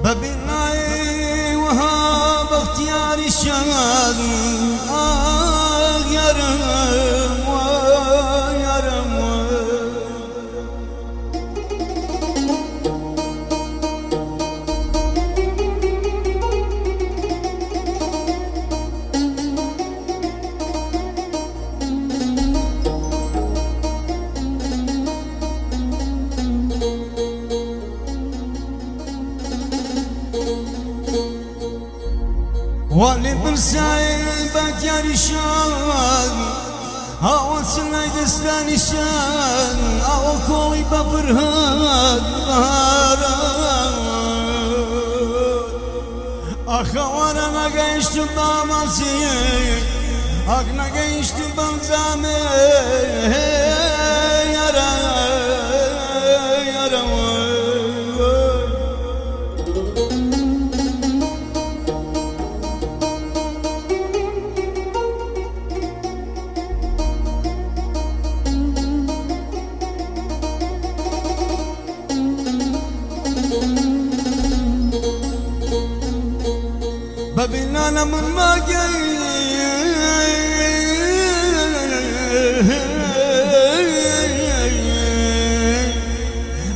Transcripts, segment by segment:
ببناي وهاب اختياري الشهاد يرم ويرم والي برسايل باكياري شان هاو سناي دستاني شان او كولي بفرهاد اخوانا ما قيشت باماسي اقنا قيشت بمزامي يرى يرى ببينا انا من ما جاي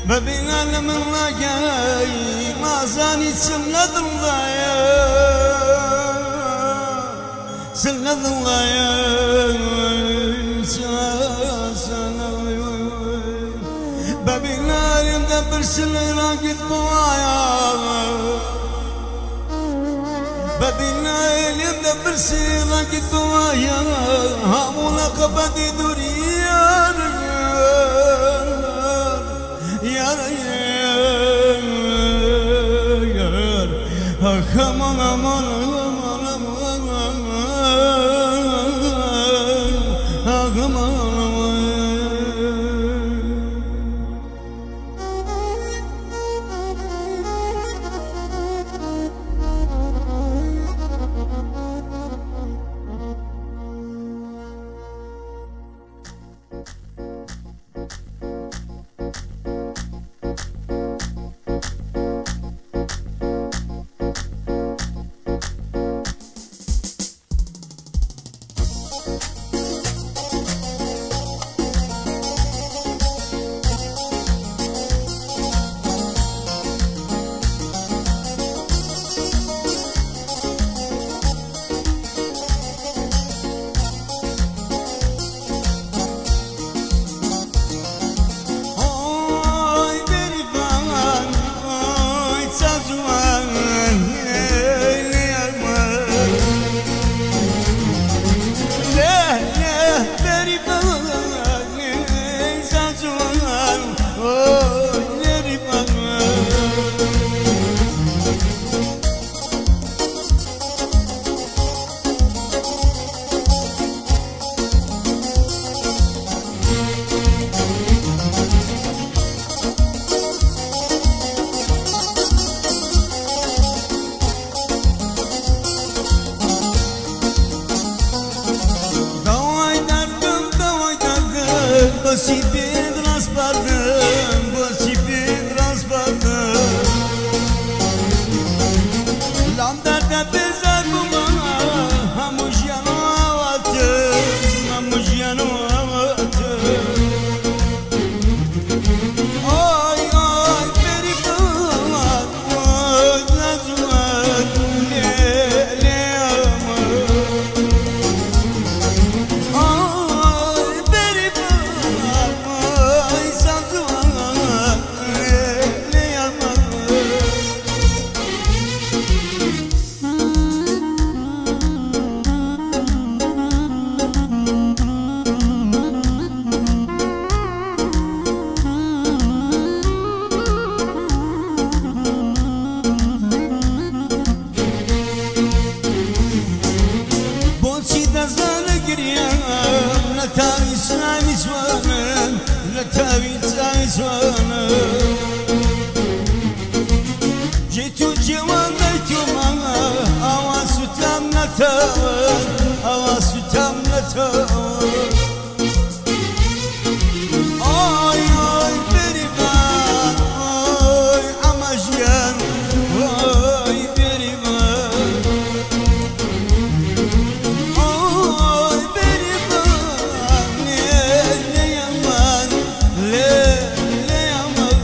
ببينا انا من ما جاي ما زاني سنة ضلايا سنة ضلايا ببينا يمدبر سنة راقد بوايا ببينا يبدأ برسيلة قد بوايا هامونا قبدي دوريا يا ريال أخمان أمان أخمان Bosi pedras pardon, bosi pedras pardon. Lambda da bezar buma, hamujano avate, hamujano avate. Oy oy peripat, oy nazuat, le amor. Oy peripat. سامي سوانا لا تاوي سامي سوانا جيتو جوان بيتو ماما أواسو تام نتاوان أواسو تام نتاوان آي آي بريمان آي عمجيان آي بريمان آي بريمان ليه يمان ليه يمان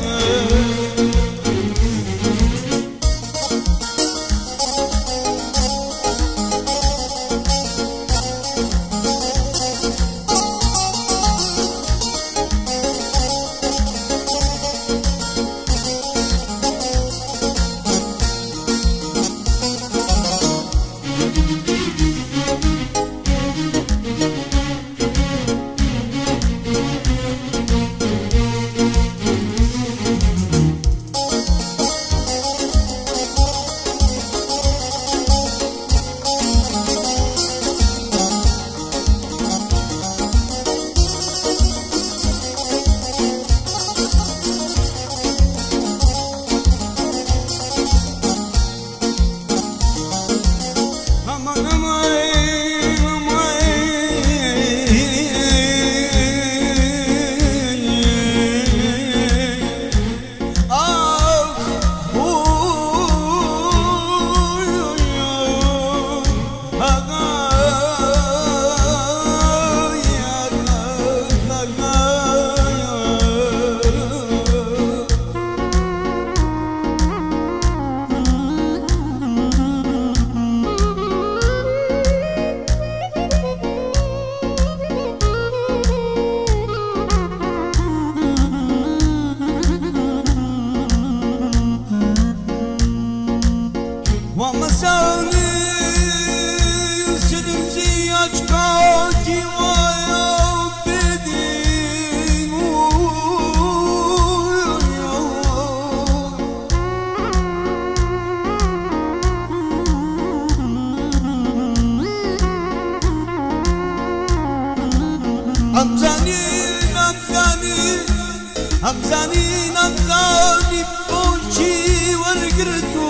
أمزاني بوشي ورقرتو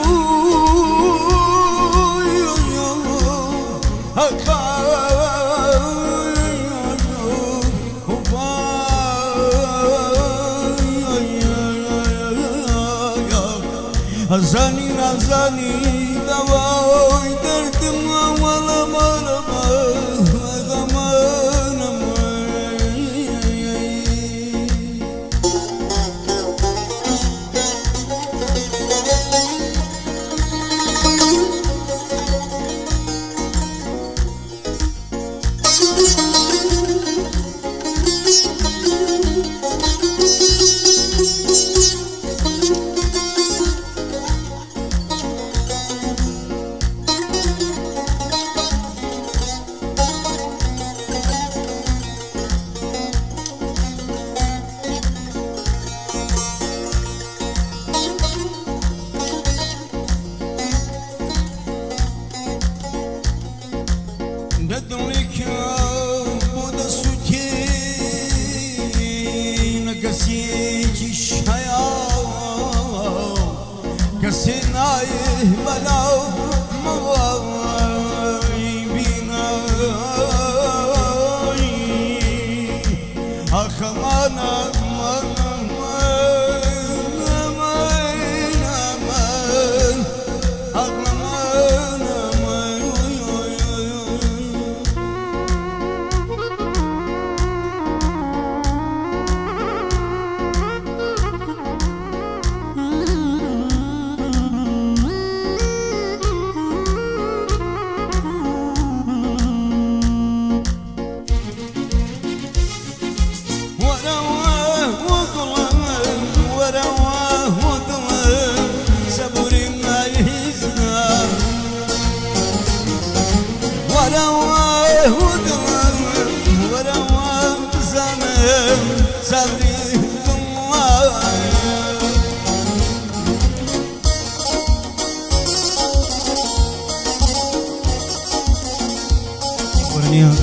أزاني نازاني دواوي دردم ولا مرمى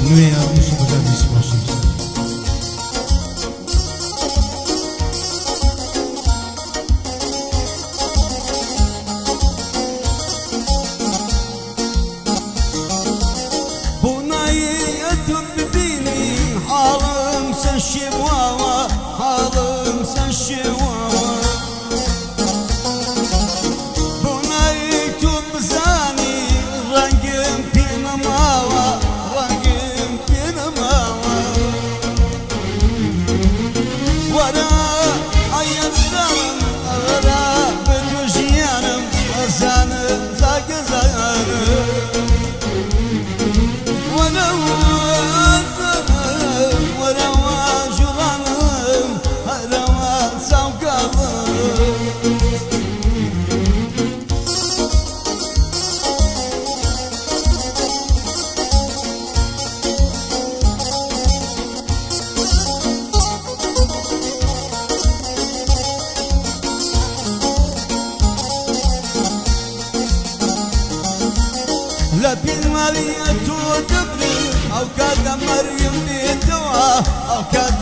Nu e atunci și băgat dispoziție. سبيل مالية ودبر أو كاد مريم بيتوا أو كاد